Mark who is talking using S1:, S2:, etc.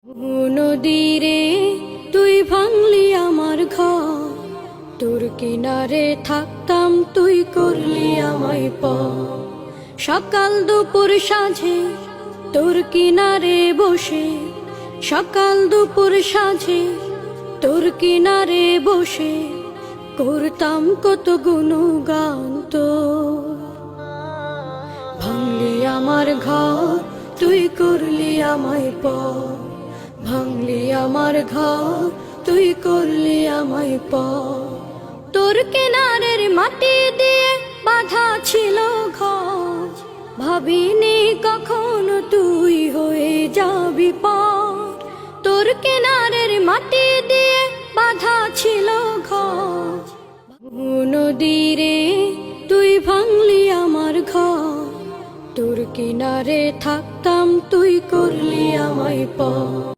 S1: নদীরে তুই ভাঙলি আমার ঘর, তোর কিনারে থাকতাম তুই করলি আমায় পর। সকাল দুপুর সাঁঝে তোর কিনারে বসে, সকাল দুপুর সাঁঝে তোর কিনারে বসে করতাম কত গুণগান তোর। ভাঙলি আমার ঘর তুই করলি আমায় পর, ভাঙলি আমার ঘর তুই করলি আমায় পর। তোর কিনারের মাটি দিয়ে বাঁধা ছিল ঘর, ভাবিনি কখনো তুই হয়ে যাবি পার। তোর কিনারের মাটি দিয়ে বাঁধা ছিল ঘর, নদীরে তুই ভাঙলি আমার ঘর, তোর কিনারে থাকতাম তুই করলি আমায় পর।